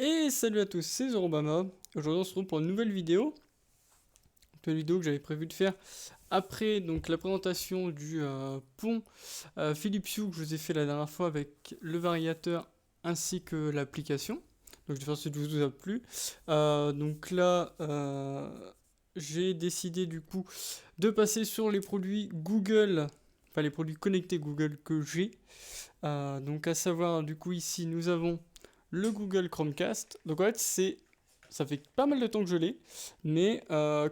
Et salut à tous, c'est Zorobama. Aujourd'hui on se retrouve pour une nouvelle vidéo. Une vidéo que j'avais prévu de faire après donc la présentation du pont Philips Hue que je vous ai fait la dernière fois avec le variateur ainsi que l'application. Donc j'espère que ça vous a plu. Donc là j'ai décidé du coup de passer sur les produits Google, enfin les produits connectés Google que j'ai. Donc à savoir du coup ici nous avons le Google Chromecast. Donc en fait ça fait pas mal de temps que je l'ai, mais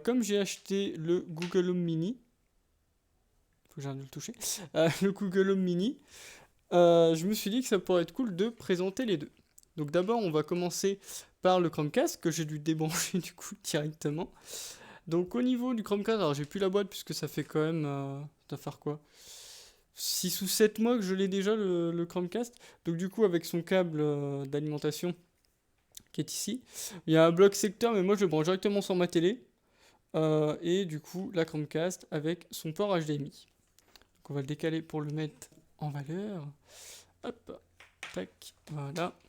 comme j'ai acheté le Google Home Mini, faut que j'arrête de le toucher, le Google Home Mini, je me suis dit que ça pourrait être cool de présenter les deux. Donc d'abord on va commencer par le Chromecast que j'ai dû débrancher du coup directement. Donc au niveau du Chromecast, alors j'ai plus la boîte puisque ça fait quand même, ça va faire quoi, 6 ou 7 mois que je l'ai déjà le Chromecast. Donc du coup avec son câble d'alimentation qui est ici, il y a un bloc secteur mais moi je le branche directement sur ma télé. Et du coup la Chromecast avec son port HDMI. Donc on va le décaler pour le mettre en valeur. Hop, tac, voilà.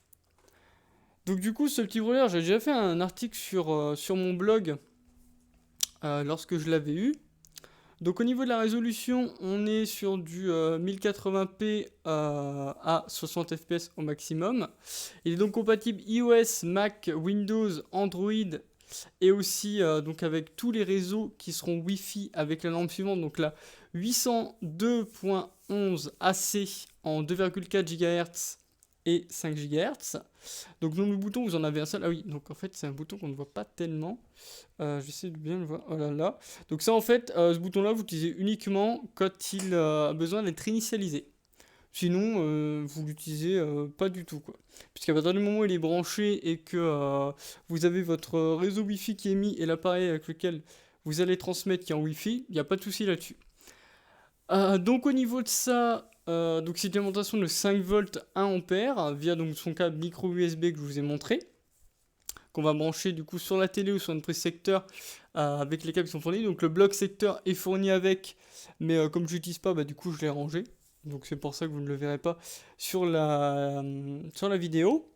Donc du coup ce petit brûleur, j'ai déjà fait un article sur mon blog lorsque je l'avais eu. Donc au niveau de la résolution, on est sur du 1080p à 60 fps au maximum. Il est donc compatible iOS, Mac, Windows, Android et aussi donc avec tous les réseaux qui seront Wi-Fi avec la lampe suivante. Donc là, 802.11 AC en 2,4 GHz et 5 GHz. Donc dans le bouton, vous en avez un seul. Ah oui, donc en fait c'est un bouton qu'on ne voit pas tellement. J'essaie de bien le voir. Oh là là. Donc ça en fait, ce bouton-là, vous l'utilisez uniquement quand il a besoin d'être initialisé. Sinon, vous l'utilisez pas du tout, quoi. Puisqu'à partir du moment où il est branché et que vous avez votre réseau Wi-Fi qui est mis et l'appareil avec lequel vous allez transmettre qui est en Wi-Fi, il n'y a pas de souci là-dessus. Donc au niveau de ça, donc c'est une alimentation de 5 volts 1 ampère via donc son câble micro USB que je vous ai montré, qu'on va brancher du coup sur la télé ou sur une prise secteur avec les câbles qui sont fournis. Donc le bloc secteur est fourni avec, mais comme je l'utilise pas, bah, du coup je l'ai rangé. Donc c'est pour ça que vous ne le verrez pas sur la vidéo.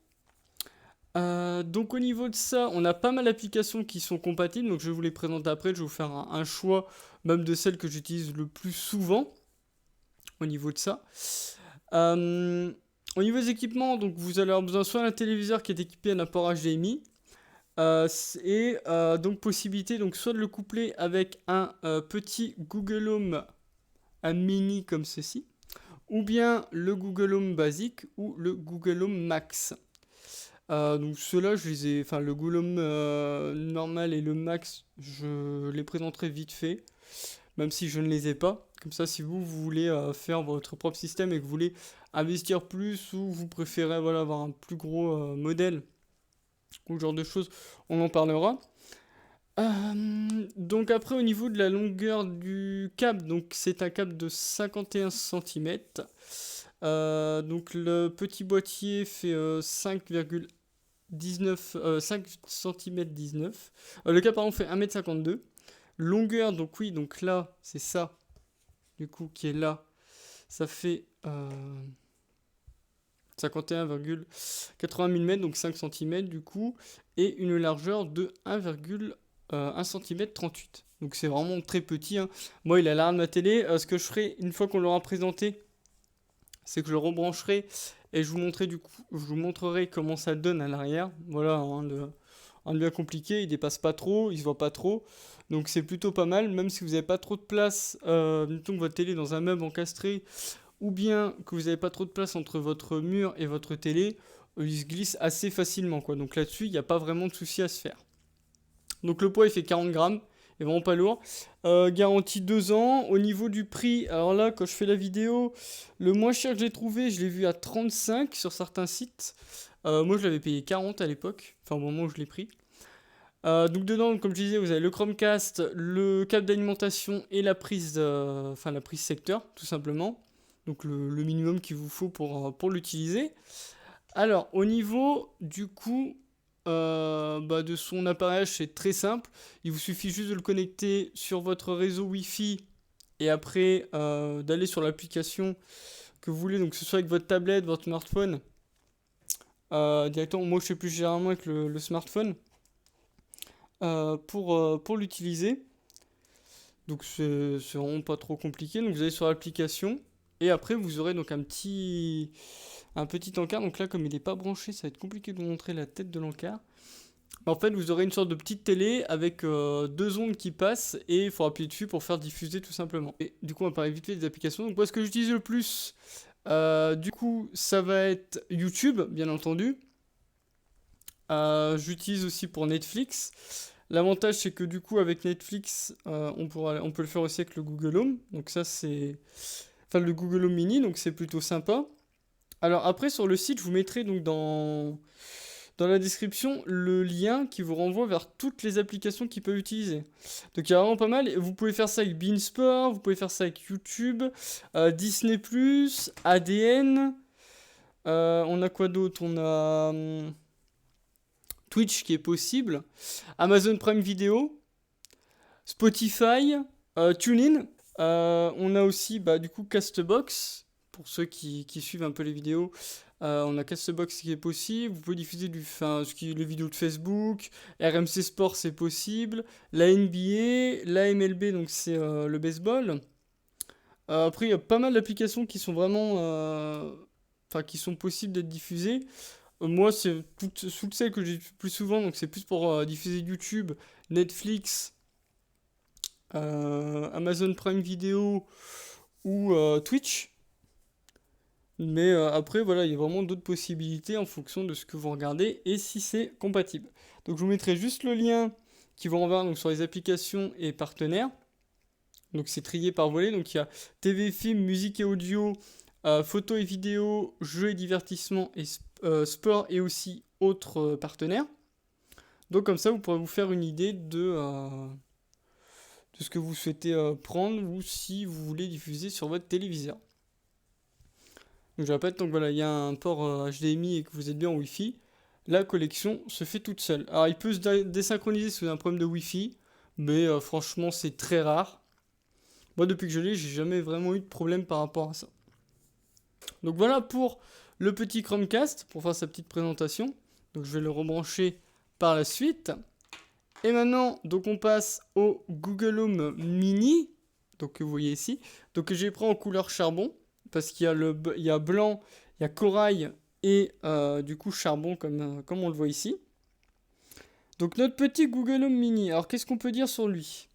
Donc au niveau de ça, on a pas mal d'applications qui sont compatibles, donc je vais vous les présenter après, je vais vous faire un choix même de celles que j'utilise le plus souvent au niveau de ça. Euh, Au niveau des équipements, donc vous allez avoir besoin soit d'un téléviseur qui est équipé d'un port HDMI, et donc possibilité donc soit de le coupler avec un petit Google Home, un mini comme ceci, ou bien le Google Home basique ou le Google Home Max. Donc ceux-là, enfin le Google Home normal et le Max, je les présenterai vite fait, même si je ne les ai pas. Comme ça, si vous voulez faire votre propre système et que vous voulez investir plus ou vous préférez voilà, avoir un plus gros modèle ou ce genre de choses, on en parlera. Donc après au niveau de la longueur du câble, donc c'est un câble de 51 cm. Donc le petit boîtier fait 5,19 5 cm 19. Le câble pardon fait 1,52 m. Longueur, donc oui, donc là, c'est ça, du coup, qui est là. Ça fait 51,80 mm, donc 5 cm du coup, et une largeur de 1,1 cm 38. Donc c'est vraiment très petit, hein. Moi, il a l'arrière de ma télé. Ce que je ferai une fois qu'on l'aura présenté, c'est que je le rebrancherai et je vous montrerai comment ça donne à l'arrière. Voilà, un de bien compliqué, il dépasse pas trop, il se voit pas trop. Donc c'est plutôt pas mal, même si vous n'avez pas trop de place, mettons que votre télé est dans un meuble encastré, ou bien que vous n'avez pas trop de place entre votre mur et votre télé, il se glisse assez facilement, quoi. Donc là-dessus, il n'y a pas vraiment de souci à se faire. Donc le poids, il fait 40 grammes, il est vraiment pas lourd. Garantie 2 ans. Au niveau du prix, alors là, quand je fais la vidéo, le moins cher que j'ai trouvé, je l'ai vu à 35 sur certains sites. Moi, je l'avais payé 40 à l'époque, enfin au moment où je l'ai pris. Donc dedans, comme je disais, vous avez le Chromecast, le câble d'alimentation et enfin la prise secteur, tout simplement. Donc le minimum qu'il vous faut pour l'utiliser. Alors, au niveau du coup bah, de son appareillage, c'est très simple. Il vous suffit juste de le connecter sur votre réseau Wi-Fi et après d'aller sur l'application que vous voulez, donc que ce soit avec votre tablette, votre smartphone directement. Moi, je fais plus généralement avec le smartphone pour l'utiliser. Donc, c'est vraiment pas trop compliqué. Donc, vous allez sur l'application et après, vous aurez donc un petit encart. Donc là, comme il n'est pas branché, ça va être compliqué de vous montrer la tête de l'encart. En fait, vous aurez une sorte de petite télé avec deux ondes qui passent et il faut appuyer dessus pour faire diffuser tout simplement. Et du coup, on va parler vite fait des applications. Donc, moi, ce que j'utilise le plus, du coup, ça va être YouTube, bien entendu. J'utilise aussi pour Netflix. L'avantage, c'est que du coup, avec Netflix, on peut le faire aussi avec le Google Home. Donc ça, c'est... Enfin, le Google Home Mini, donc c'est plutôt sympa. Alors après, sur le site, je vous mettrai donc dans la description le lien qui vous renvoie vers toutes les applications qu'ils peuvent utiliser. Donc il y a vraiment pas mal. Vous pouvez faire ça avec Beansport, vous pouvez faire ça avec YouTube, Disney+, ADN. On a quoi d'autre? On a Twitch qui est possible, Amazon Prime Video, Spotify, TuneIn. On a aussi du coup Castbox, pour ceux qui suivent un peu les vidéos. On a Castbox qui est possible. Vous pouvez diffuser les vidéos de Facebook. RMC Sport, c'est possible. La NBA, la MLB, donc c'est le baseball. Après, il y a pas mal d'applications qui sont vraiment... qui sont possibles d'être diffusées. Moi, c'est toutes celles que j'ai plus souvent, donc c'est plus pour diffuser YouTube, Netflix, Amazon Prime Video ou Twitch. Mais après, voilà, il y a vraiment d'autres possibilités en fonction de ce que vous regardez et si c'est compatible. Donc je vous mettrai juste le lien qui vous renvoie donc, sur les applications et partenaires. Donc c'est trié par volet. Donc il y a TV, film, musique et audio, photos et vidéos, jeux et divertissement et sport et aussi autres partenaires. Donc comme ça, vous pourrez vous faire une idée de ce que vous souhaitez prendre ou si vous voulez diffuser sur votre téléviseur. Donc je répète, donc voilà, il y a un port HDMI et que vous êtes bien en Wi-Fi. La connexion se fait toute seule. Alors il peut se désynchroniser si vous avez un problème de Wi-Fi, mais franchement c'est très rare. Moi depuis que je l'ai, j'ai jamais vraiment eu de problème par rapport à ça. Donc voilà pour le petit Chromecast, pour faire sa petite présentation. Donc je vais le rebrancher par la suite. Et maintenant, donc on passe au Google Home Mini, donc que vous voyez ici. Donc j'ai pris en couleur charbon, parce qu'il y a il y a blanc, il y a corail et du coup charbon comme on le voit ici. Donc notre petit Google Home Mini, alors qu'est-ce qu'on peut dire sur lui?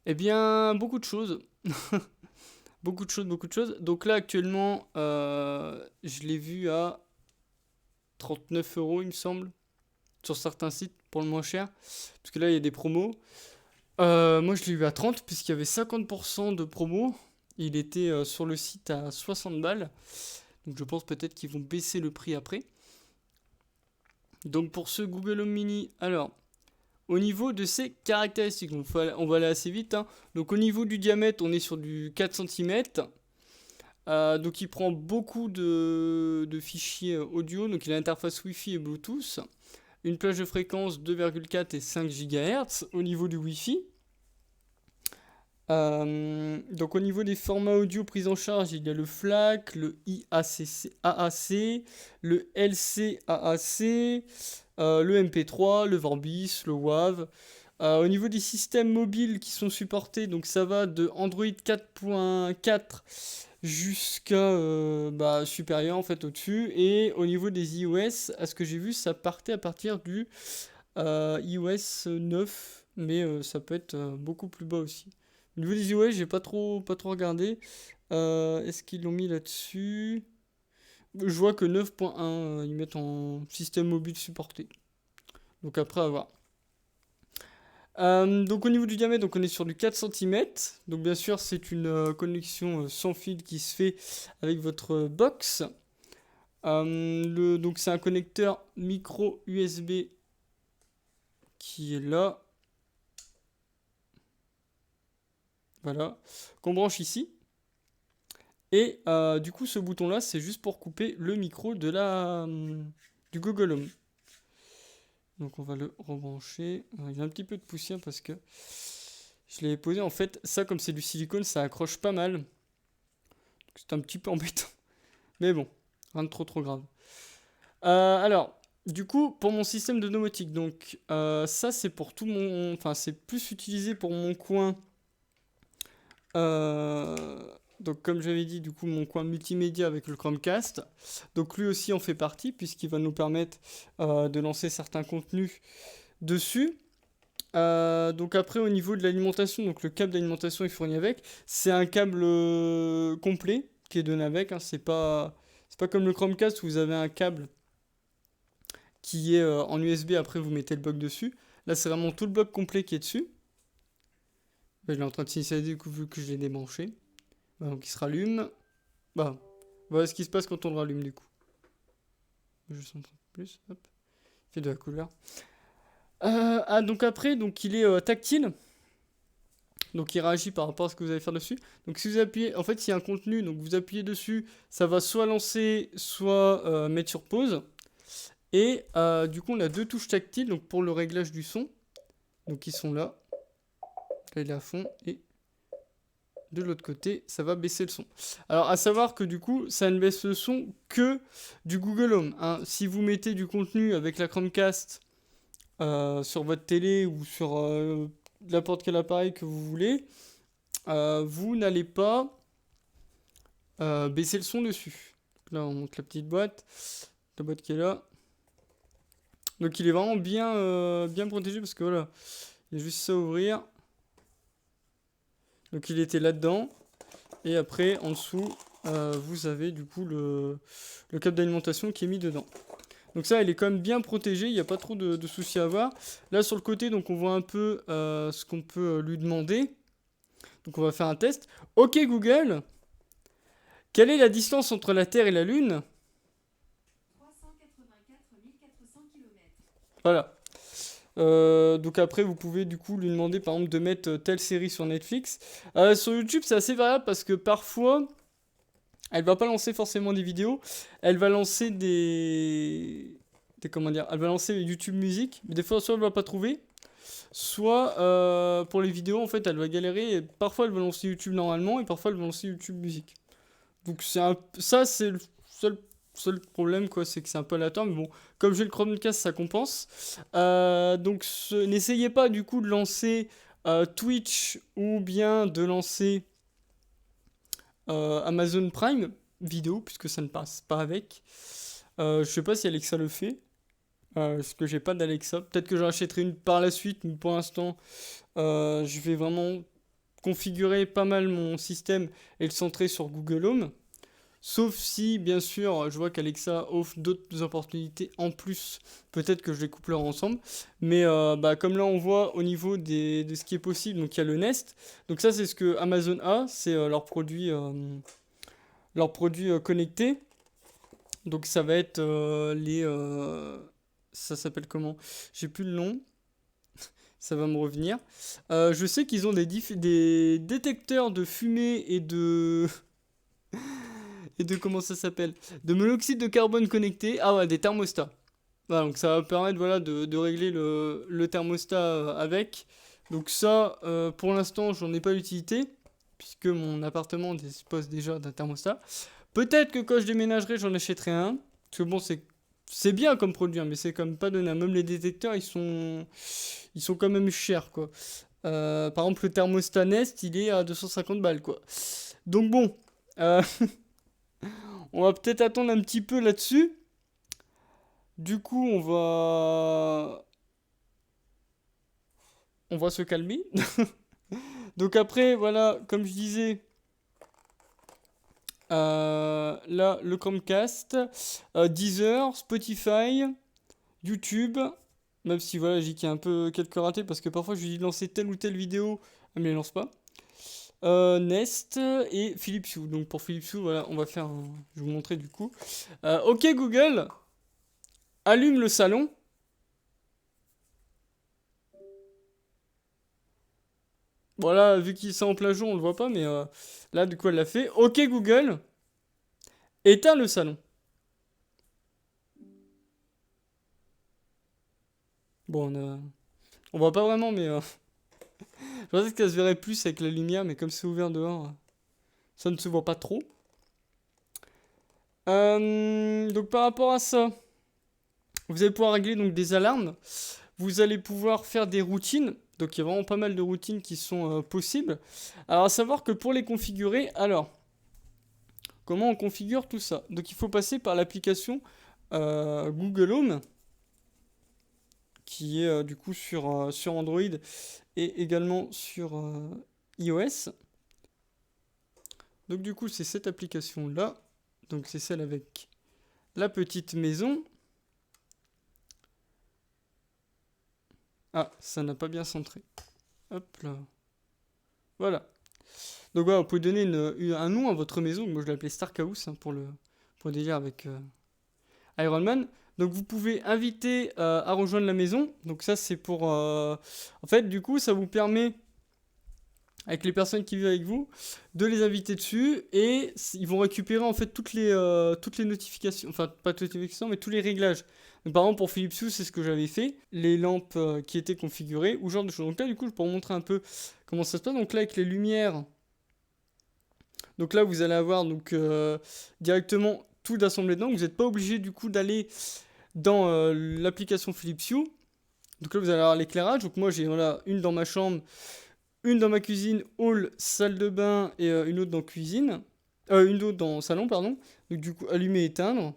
Eh bien, beaucoup de choses. Beaucoup de choses, beaucoup de choses. Donc là, actuellement, je l'ai vu à 39 euros, il me semble, sur certains sites pour le moins cher. Parce que là, il y a des promos. Moi, je l'ai eu à 30, puisqu'il y avait 50% de promo. Il était sur le site à 60 balles. Donc je pense peut-être qu'ils vont baisser le prix après. Donc pour ce Google Home Mini, alors, au niveau de ses caractéristiques, donc on va aller assez vite. Hein. Donc au niveau du diamètre, on est sur du 4 cm. Donc il prend beaucoup de fichiers audio. Donc il a l'interface Wi-Fi et Bluetooth. Une plage de fréquence 2,4 et 5 GHz au niveau du Wi-Fi. Donc au niveau des formats audio pris en charge, il y a le FLAC, le AAC, le LCAAC, le MP3, le Vorbis, le WAV. Au niveau des systèmes mobiles qui sont supportés, donc ça va de Android 4.4 jusqu'à supérieur en fait au-dessus. Et au niveau des iOS, à ce que j'ai vu, ça partait à partir du iOS 9, mais ça peut être beaucoup plus bas aussi. Au niveau des iOS, j'ai pas trop regardé. Est-ce qu'ils l'ont mis là-dessus? Je vois que 9.1, ils mettent en système mobile supporté. Donc après, à voir. Donc au niveau du diamètre, donc on est sur du 4 cm. Donc bien sûr, c'est une connexion sans fil qui se fait avec votre box. Donc c'est un connecteur micro USB qui est là. Voilà. Qu'on branche ici. Et du coup, ce bouton-là, c'est juste pour couper le micro du Google Home. Donc on va le rebrancher. Il y a un petit peu de poussière parce que je l'avais posé. En fait, ça, comme c'est du silicone, ça accroche pas mal. C'est un petit peu embêtant. Mais bon, rien de trop grave. Alors, du coup, pour mon système de domotique, donc ça c'est pour tout mon... Enfin, c'est plus utilisé pour mon coin. euh, Donc, comme j'avais dit, du coup, mon coin multimédia avec le Chromecast. Donc, lui aussi en fait partie, puisqu'il va nous permettre de lancer certains contenus dessus. Donc après au niveau de l'alimentation, donc le câble d'alimentation est fourni avec, c'est un câble complet qui est donné avec, hein. C'est pas comme le Chromecast où vous avez un câble qui est en USB, après vous mettez le bloc dessus. Là c'est vraiment tout le bloc complet qui est dessus. Bah, il est en train de s'initialiser du coup vu que je l'ai débranché. Bah, donc il se rallume. Bah voilà ce qui se passe quand on le rallume du coup. Je sens un peu plus, hop. Il fait de la couleur. Donc après, donc il est tactile. Donc il réagit par rapport à ce que vous allez faire dessus. Donc si vous appuyez, en fait s'il y a un contenu, donc vous appuyez dessus, ça va soit lancer, soit mettre sur pause. Et du coup on a deux touches tactiles donc pour le réglage du son. Donc ils sont là. Là il est à fond et de l'autre côté ça va baisser le son. Alors à savoir que du coup ça ne baisse le son que du Google Home, hein. Si vous mettez du contenu avec la Chromecast sur votre télé ou sur n'importe quel appareil que vous voulez, vous n'allez pas baisser le son dessus. Donc là, on monte la boîte qui est là. Donc il est vraiment bien protégé parce que voilà, il y a juste ça à ouvrir. Donc il était là-dedans. Et après, en dessous, vous avez du coup le câble d'alimentation qui est mis dedans. Donc ça, il est quand même bien protégé, il n'y a pas trop de soucis à avoir. Là, sur le côté, donc on voit un peu ce qu'on peut lui demander. Donc on va faire un test. Ok Google, quelle est la distance entre la Terre et la Lune? 384 400 km. Voilà. Donc après, vous pouvez du coup lui demander par exemple de mettre telle série sur Netflix. Sur YouTube, c'est assez variable parce que parfois, elle va pas lancer forcément des vidéos, elle va lancer comment dire, elle va lancer YouTube Musique, mais des fois, soit elle va pas trouver, soit pour les vidéos, en fait, elle va galérer. Et parfois, elle va lancer YouTube normalement et parfois, elle va lancer YouTube Musique. Donc ça, c'est le seul problème, quoi, c'est que c'est un peu aléatoire, mais bon, comme j'ai le Chromecast, ça compense. Donc n'essayez pas du coup de lancer Twitch ou bien de lancer Amazon Prime vidéo, puisque ça ne passe pas avec. Je sais pas si Alexa le fait, parce que j'ai pas d'Alexa. Peut-être que j'en achèterai une par la suite, mais pour l'instant, je vais vraiment configurer pas mal mon système et le centrer sur Google Home. Sauf si, bien sûr, je vois qu'Alexa offre d'autres opportunités en plus. Peut-être que je les couplerai ensemble. Mais bah, comme là, on voit au niveau de ce qui est possible, donc il y a le Nest. Donc ça, c'est ce que Amazon a. C'est leurs produits connectés. Donc ça va être ça s'appelle comment? J'ai plus le nom. Ça va me revenir. Je sais qu'ils ont des détecteurs de fumée et de comment ça s'appelle? De monoxyde de carbone connecté. Ah ouais, des thermostats. Voilà, donc ça va permettre voilà, de régler le thermostat avec. Donc ça, pour l'instant, j'en ai pas l'utilité, puisque mon appartement dispose déjà d'un thermostat. Peut-être que quand je déménagerai, j'en achèterai un. Parce que bon, c'est bien comme produit, hein, mais c'est comme pas donné. Même les détecteurs, ils sont quand même chers, quoi. Par exemple, le thermostat Nest, il est à 250 balles, quoi. Donc bon, euh, on va peut-être attendre un petit peu là-dessus. Du coup, on va se calmer. Donc après, voilà, comme je disais, là, le Chromecast, Deezer, Spotify, YouTube, même si voilà, j'ai qu'il y a un peu quelques ratés parce que parfois je lui dis de lancer telle ou telle vidéo, elle me les lance pas. Nest et Philips Hue. Donc pour Philips Hue, voilà, je vais vous montrer du coup. Ok Google, allume le salon. Voilà, vu qu'il est en plein jour, on le voit pas, mais là, du coup, elle l'a fait. Ok Google, éteins le salon. Bon, on voit pas vraiment, mais je pensais que ça se verrait plus avec la lumière, mais comme c'est ouvert dehors, ça ne se voit pas trop. Donc par rapport à ça, vous allez pouvoir régler donc des alarmes. Vous allez pouvoir faire des routines. Donc il y a vraiment pas mal de routines qui sont possibles. Alors à savoir que pour les configurer, alors comment on configure tout ça? Donc il faut passer par l'application Google Home, qui est du coup sur Android et également sur iOS. Donc du coup c'est cette application là. Donc c'est celle avec la petite maison. Ah, ça n'a pas bien centré. Hop là. Voilà. Donc voilà, vous pouvez donner un nom à votre maison. Moi je l'ai appelé Stark House hein, pour le délire avec Iron Man. Donc vous pouvez inviter à rejoindre la maison. Donc ça c'est pour... En fait du coup ça vous permet, avec les personnes qui vivent avec vous, de les inviter dessus. Et ils vont récupérer en fait toutes les notifications. Enfin pas toutes les notifications mais tous les réglages. Donc, par exemple pour Philips Hue c'est ce que j'avais fait. Les lampes qui étaient configurées ou ce genre de choses. Donc là du coup je peux vous montrer un peu comment ça se passe. Donc là avec les lumières... Donc là, vous allez avoir donc, directement tout d'assemblé dedans. Vous n'êtes pas obligé du coup d'aller dans l'application Philips Hue. Donc là, vous allez avoir l'éclairage. Donc moi, j'ai voilà, une dans ma chambre, une dans ma cuisine, hall, salle de bain et une autre dans cuisine. Une autre dans salon, pardon. Donc du coup, allumer, éteindre.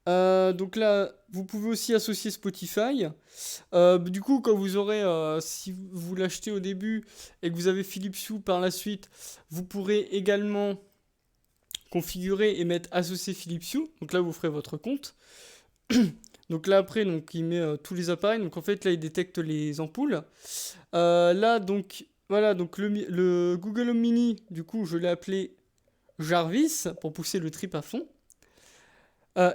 Donc là, vous pouvez aussi associer Spotify. Du coup, quand vous aurez, si vous l'achetez au début et que vous avez Philips Hue par la suite, vous pourrez également configurer et mettre associer Philips Hue. Donc là, vous ferez votre compte. Donc là, après, donc, il met tous les appareils. Donc en fait, là, il détecte les ampoules. Là, donc, voilà, donc le Google Home Mini, du coup, je l'ai appelé Jarvis pour pousser le trip à fond.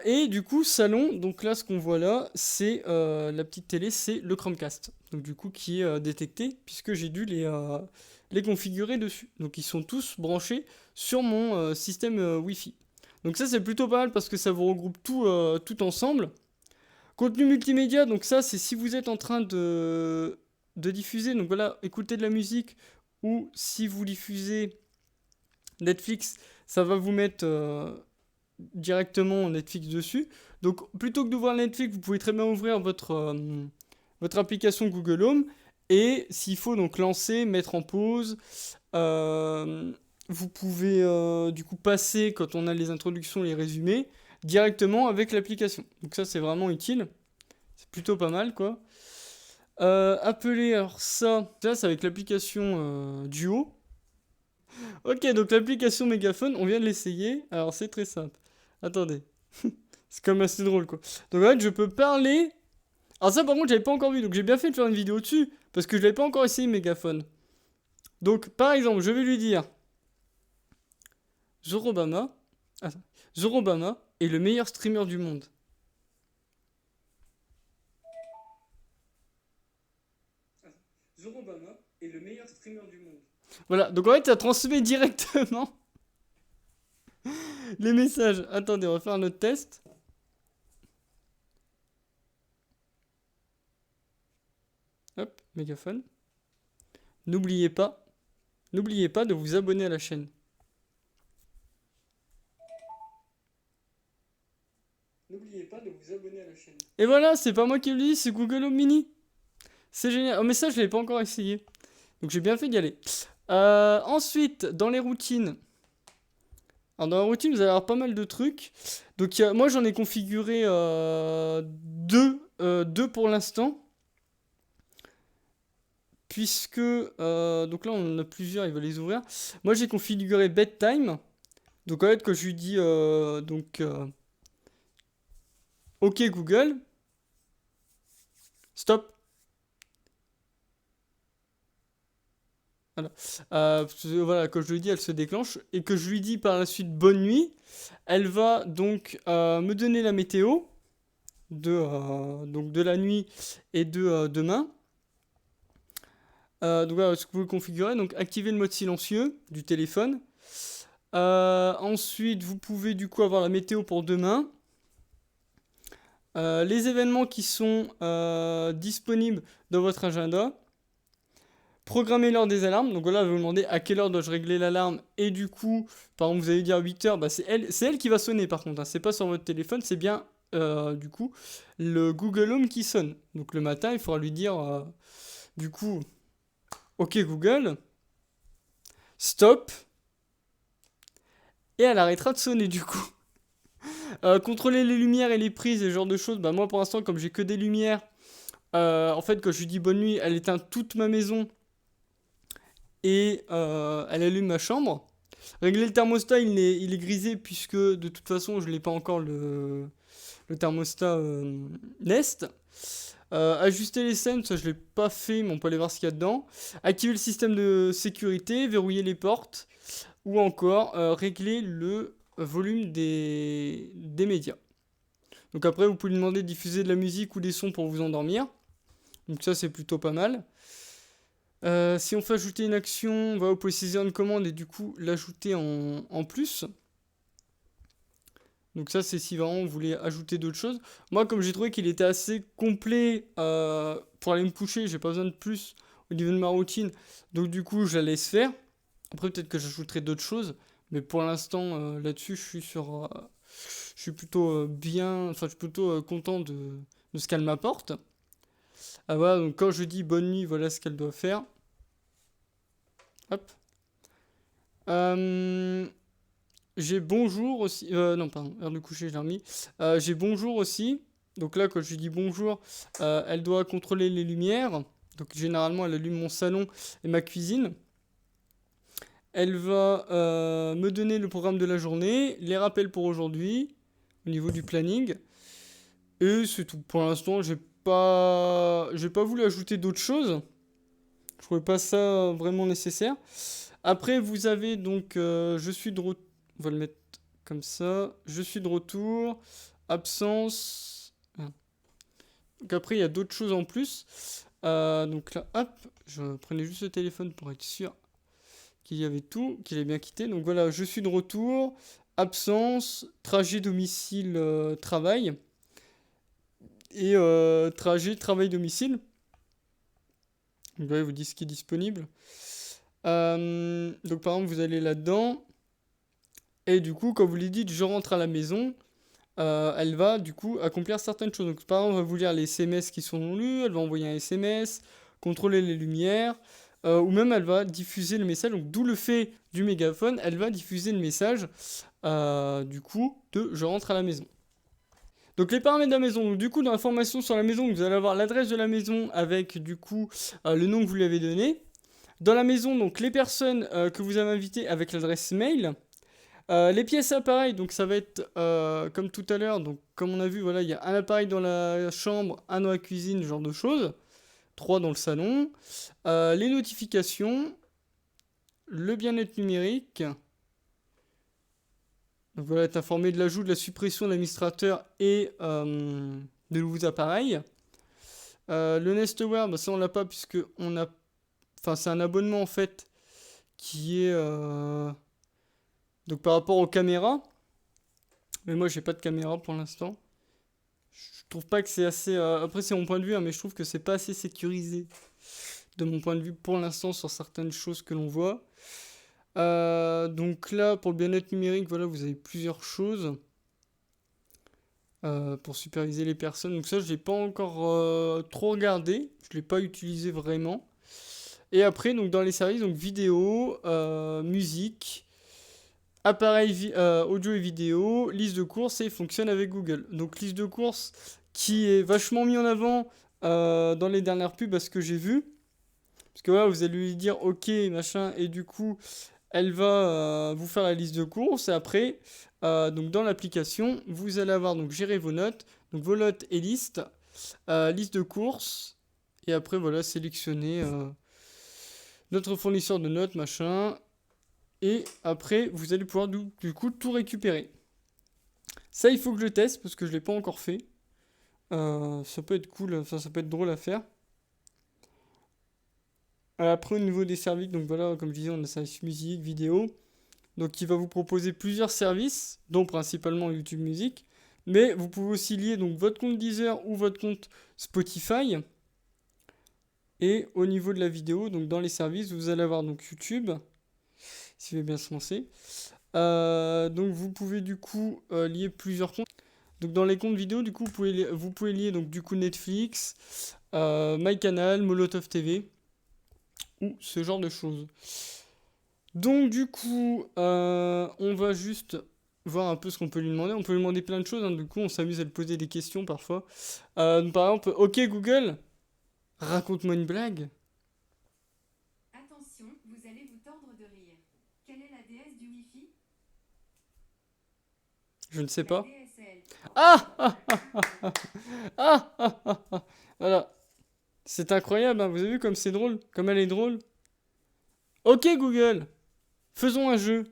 Et du coup, salon, donc là, ce qu'on voit là, c'est la petite télé, c'est le Chromecast. Donc du coup, qui est détecté, puisque j'ai dû les configurer dessus. Donc ils sont tous branchés sur mon système Wi-Fi. Donc ça, c'est plutôt pas mal, parce que ça vous regroupe tout ensemble. Contenu multimédia, donc ça, c'est si vous êtes en train de diffuser, donc voilà, écouter de la musique, ou si vous diffusez Netflix, ça va vous mettre... directement Netflix dessus. Donc plutôt que d'ouvrir Netflix, vous pouvez très bien ouvrir votre application Google Home et s'il faut donc lancer, mettre en pause. Vous pouvez du coup passer quand on a les introductions, les résumés directement avec l'application. Donc ça c'est vraiment utile. C'est plutôt pas mal quoi. Appeler, alors ça c'est avec l'application Duo. Ok, donc l'application Mégaphone, on vient de l'essayer. Alors c'est très simple. Attendez. C'est quand même assez drôle quoi. Donc en fait, je peux parler. Alors ça par contre, j'avais pas encore vu. Donc j'ai bien fait de faire une vidéo dessus. Parce que je l'avais pas encore essayé Mégaphone. Donc par exemple, je vais lui dire Zorobama. Attends. Zorobama est le meilleur streamer du monde. Zorobama est le meilleur streamer du monde. Voilà, donc en fait, ça transmet directement les messages. Attendez, on va faire un autre test. Hop, mégaphone. N'oubliez pas de vous abonner à la chaîne. N'oubliez pas de vous abonner à la chaîne. Et voilà, c'est pas moi qui le dis, c'est Google Home Mini. C'est génial. Oh, mais ça, je l'avais pas encore essayé. Donc j'ai bien fait d'y aller. Ensuite, dans les routines. Alors, dans la routine, vous allez avoir pas mal de trucs. Donc moi, j'en ai configuré deux pour l'instant. Puisque, donc là, on en a plusieurs, il va les ouvrir. Moi, j'ai configuré Bedtime. Donc, en fait, quand je lui dis, OK Google, stop. Voilà. Voilà, quand je lui dis, elle se déclenche. Et que je lui dis par la suite bonne nuit, elle va donc me donner la météo donc de la nuit et de demain. Donc voilà ce que vous configurez. Donc activer le mode silencieux du téléphone. Ensuite, vous pouvez du coup avoir la météo pour demain. Les événements qui sont disponibles dans votre agenda. Programmer l'heure des alarmes. Donc voilà, vous vous demandez à quelle heure dois-je régler l'alarme. Et du coup, par exemple, vous allez dire 8h. Bah, c'est elle qui va sonner par contre. Hein. C'est pas sur votre téléphone, c'est bien du coup le Google Home qui sonne. Donc le matin, il faudra lui dire du coup, OK Google, stop, et elle arrêtera de sonner du coup. Contrôler les lumières et les prises et ce genre de choses, bah moi pour l'instant comme j'ai que des lumières, en fait quand je lui dis bonne nuit, elle éteint toute ma maison et elle allume ma chambre. Régler le thermostat, il est grisé puisque de toute façon je n'ai pas encore le thermostat Nest. Ajuster les scènes, ça je l'ai pas fait, mais on peut aller voir ce qu'il y a dedans. Activer le système de sécurité, verrouiller les portes, ou encore régler le volume des médias. Donc après, vous pouvez lui demander de diffuser de la musique ou des sons pour vous endormir. Donc ça, c'est plutôt pas mal. Si on fait ajouter une action, vous pouvez saisir une commande et du coup l'ajouter en plus. Donc ça, c'est si vraiment vous voulez ajouter d'autres choses. Moi, comme j'ai trouvé qu'il était assez complet pour aller me coucher, j'ai pas besoin de plus au niveau de ma routine. Donc du coup, je la laisse faire. Après, peut-être que j'ajouterai d'autres choses. Mais pour l'instant, là-dessus, je suis plutôt bien... Enfin, je suis plutôt content de ce qu'elle m'apporte. Ah voilà, donc quand je dis bonne nuit, voilà ce qu'elle doit faire. Hop. J'ai bonjour aussi. Non, pardon, heure de coucher, je l'ai remis. J'ai bonjour aussi. Donc là, quand je lui dis bonjour, elle doit contrôler les lumières. Donc généralement, elle allume mon salon et ma cuisine. Elle va me donner le programme de la journée, les rappels pour aujourd'hui, au niveau du planning. Et c'est tout. Pour l'instant, j'ai pas voulu ajouter d'autres choses. Je trouvais pas ça vraiment nécessaire. Après, vous avez donc, je suis de retour. On va le mettre comme ça. Je suis de retour. Absence. Ah. Donc après, il y a d'autres choses en plus. Donc là, hop, je prenais juste le téléphone pour être sûr qu'il y avait tout, qu'il avait bien quitté. Donc voilà, je suis de retour. Absence, trajet domicile, travail. Et trajet travail-domicile. Donc là, il vous dit ce qui est disponible. Donc par exemple, vous allez là-dedans. Et du coup, quand vous lui dites je rentre à la maison, elle va du coup accomplir certaines choses. Donc par exemple, elle va vous lire les SMS qui sont non lus, elle va envoyer un SMS, contrôler les lumières, ou même elle va diffuser le message. Donc d'où le fait du mégaphone, elle va diffuser le message du coup de je rentre à la maison. Donc les paramètres de la maison, donc, du coup dans l'information sur la maison, vous allez avoir l'adresse de la maison avec du coup le nom que vous lui avez donné. Dans la maison, donc les personnes que vous avez invitées avec l'adresse mail. Les pièces appareils, donc ça va être comme tout à l'heure, donc comme on a vu, voilà, il y a un appareil dans la chambre, un dans la cuisine, ce genre de choses, 3 dans le salon. Les notifications, le bien-être numérique. Donc voilà, être informé de l'ajout, de la suppression de l'administrateur et de nouveaux appareils. Le Nestware, bah, ça on l'a pas puisque on a, enfin c'est un abonnement en fait qui est donc par rapport aux caméras. Mais moi j'ai pas de caméra pour l'instant. Je trouve pas que c'est assez. Après c'est mon point de vue, hein, mais je trouve que c'est pas assez sécurisé de mon point de vue pour l'instant sur certaines choses que l'on voit. Donc là pour le bien-être numérique, voilà, vous avez plusieurs choses pour superviser les personnes. Donc ça je l'ai pas encore trop regardé, je l'ai pas utilisé vraiment. Et après donc dans les services donc vidéo, musique. Appareil audio et vidéo, liste de courses et fonctionne avec Google. Donc liste de courses qui est vachement mis en avant dans les dernières pubs à ce que j'ai vu. Parce que voilà, vous allez lui dire ok machin et du coup elle va vous faire la liste de courses et après donc dans l'application vous allez avoir donc gérer vos notes, donc vos notes et listes, liste de courses et après voilà sélectionner notre fournisseur de notes machin. Et après, vous allez pouvoir du coup tout récupérer. Ça, il faut que je teste parce que je ne l'ai pas encore fait. Ça peut être cool, enfin, ça peut être drôle à faire. Après, au niveau des services, donc voilà, comme je disais, on a service musique, vidéo. Donc, il va vous proposer plusieurs services, dont principalement YouTube Music. Mais vous pouvez aussi lier donc votre compte Deezer ou votre compte Spotify. Et au niveau de la vidéo, donc dans les services, vous allez avoir donc YouTube. S'il veut bien se lancer. Donc vous pouvez du coup lier plusieurs comptes. Donc dans les comptes vidéo, du coup, vous pouvez lier donc du coup Netflix, MyCanal, Molotov TV ou ce genre de choses. Donc du coup, on va juste voir un peu ce qu'on peut lui demander. On peut lui demander plein de choses, hein. Du coup, on s'amuse à lui poser des questions parfois. Donc, par exemple, OK Google, raconte-moi une blague. Attention, vous allez vous tordre de rire. Quelle est la déesse du Wi-Fi? Je ne sais La pas. DSL. Ah, ah, ah, ah, ah, ah. Voilà. C'est incroyable, hein. Vous avez vu comme c'est drôle, comme elle est drôle. OK Google, faisons un jeu.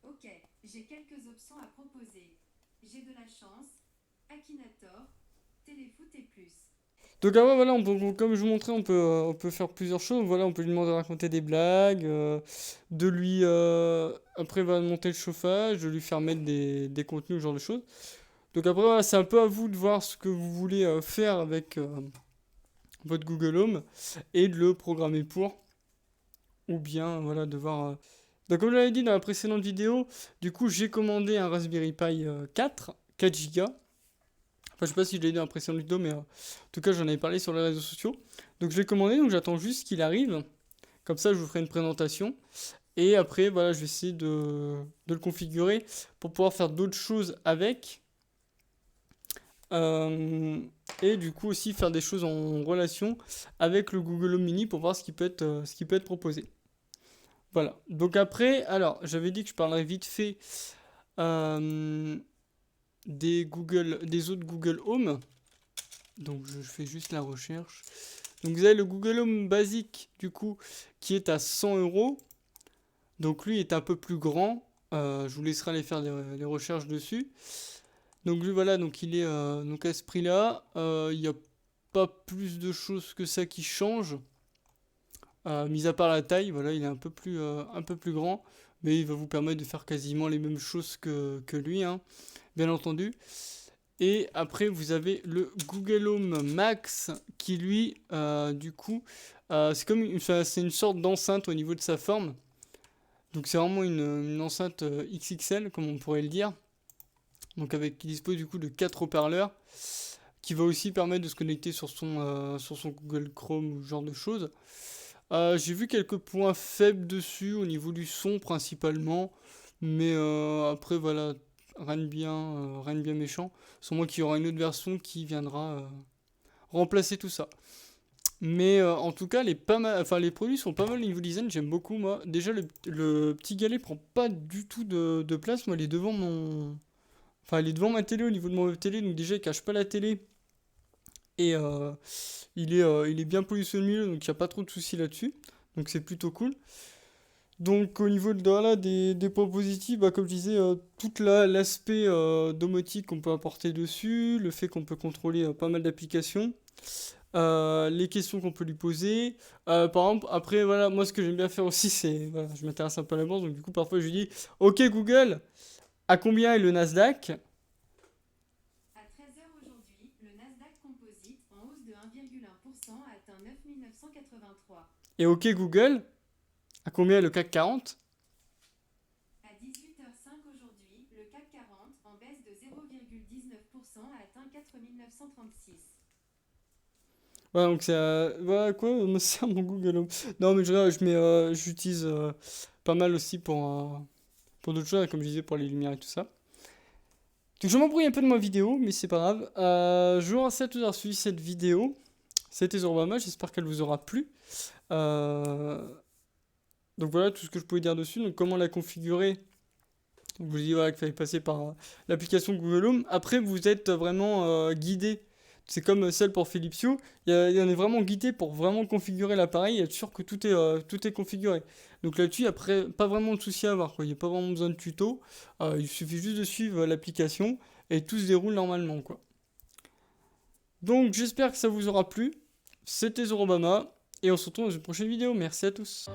Ok, j'ai quelques options à proposer. J'ai de la chance, Akinator, Téléfoot et plus. Donc après, voilà, comme je vous montrais, on peut faire plusieurs choses. Voilà, on peut lui demander de raconter des blagues, de lui... après, va monter le chauffage, de lui faire mettre des contenus, ce genre de choses. Donc après, voilà, c'est un peu à vous de voir ce que vous voulez faire avec votre Google Home et de le programmer pour. Ou bien, voilà, de voir... Donc comme je l'avais dit dans la précédente vidéo, du coup, j'ai commandé un Raspberry Pi 4 Go. Enfin, je sais pas si je l'ai dit dans la précédente vidéo, mais en tout cas, j'en avais parlé sur les réseaux sociaux. Donc, je l'ai commandé, donc j'attends juste qu'il arrive. Comme ça, je vous ferai une présentation. Et après, voilà, je vais essayer de le configurer pour pouvoir faire d'autres choses avec. Euh, et du coup, aussi faire des choses en relation avec le Google Home Mini pour voir ce qui peut être proposé. Voilà. Donc, après, alors, j'avais dit que je parlerais vite fait euh, des autres Google Home. Donc je fais juste la recherche. Donc vous avez le Google Home basique du coup qui est à 100 euros. Donc lui est un peu plus grand. Je vous laisserai aller faire les recherches dessus. Donc lui voilà, donc il est donc à ce prix-là. Il n'y a pas plus de choses que ça qui changent. Mis à part la taille, voilà, il est un peu plus grand. Mais il va vous permettre de faire quasiment les mêmes choses que lui, hein, bien entendu. Et après, vous avez le Google Home Max qui, lui, du coup, c'est une sorte d'enceinte au niveau de sa forme. Donc, c'est vraiment une enceinte XXL, comme on pourrait le dire. Donc, qui dispose du coup de 4 haut-parleurs, qui va aussi permettre de se connecter sur son Google Chrome ou ce genre de choses. J'ai vu quelques points faibles dessus, au niveau du son principalement. Mais après, voilà, rien de bien méchant. Sans moi qu'il y aura une autre version qui viendra remplacer tout ça. Mais en tout cas, les produits sont pas mal au niveau design, j'aime beaucoup moi. Déjà, le petit galet prend pas du tout de place. Moi, il est devant ma télé au niveau de mon web télé, donc déjà, il cache pas la télé. Et il est bien positionné au milieu, donc il n'y a pas trop de soucis là-dessus. Donc c'est plutôt cool. Donc au niveau de voilà, des points positifs, bah, comme je disais, tout l'aspect domotique qu'on peut apporter dessus, le fait qu'on peut contrôler pas mal d'applications, les questions qu'on peut lui poser. Par exemple, après, voilà, moi ce que j'aime bien faire aussi, c'est, voilà, je m'intéresse un peu à la bourse, donc du coup parfois je lui dis, OK Google, à combien est le Nasdaq? À 13h aujourd'hui, le Nasdaq Composite, en hausse de 1,1%, a atteint 9 983. Et OK Google, à combien est le CAC 40? À 18h05 aujourd'hui, le CAC 40, en baisse de 0,19%, a atteint 4 936. Ouais, donc c'est voilà quoi me sert mon Google Home. Non mais j'utilise pas mal aussi pour d'autres choses, comme je disais pour les lumières et tout ça. Donc je m'embrouille un peu de ma vidéo, mais c'est pas grave. Je vous remercie à tous d'avoir suivi cette vidéo. C'était Zorbama, j'espère qu'elle vous aura plu. Euh, donc voilà tout ce que je pouvais dire dessus. Donc comment la configurer. Donc, je vous dis voilà, qu'il fallait passer par l'application Google Home. Après vous êtes vraiment guidé. C'est comme celle pour Philips Hue. Il y en est vraiment guidé pour vraiment configurer l'appareil et être sûr que tout est configuré. Donc là-dessus, après, pas vraiment de souci à avoir, quoi. Il n'y a pas vraiment besoin de tuto. Il suffit juste de suivre l'application et tout se déroule normalement, quoi. Donc j'espère que ça vous aura plu. C'était Zorobama et on se retrouve dans une prochaine vidéo. Merci à tous.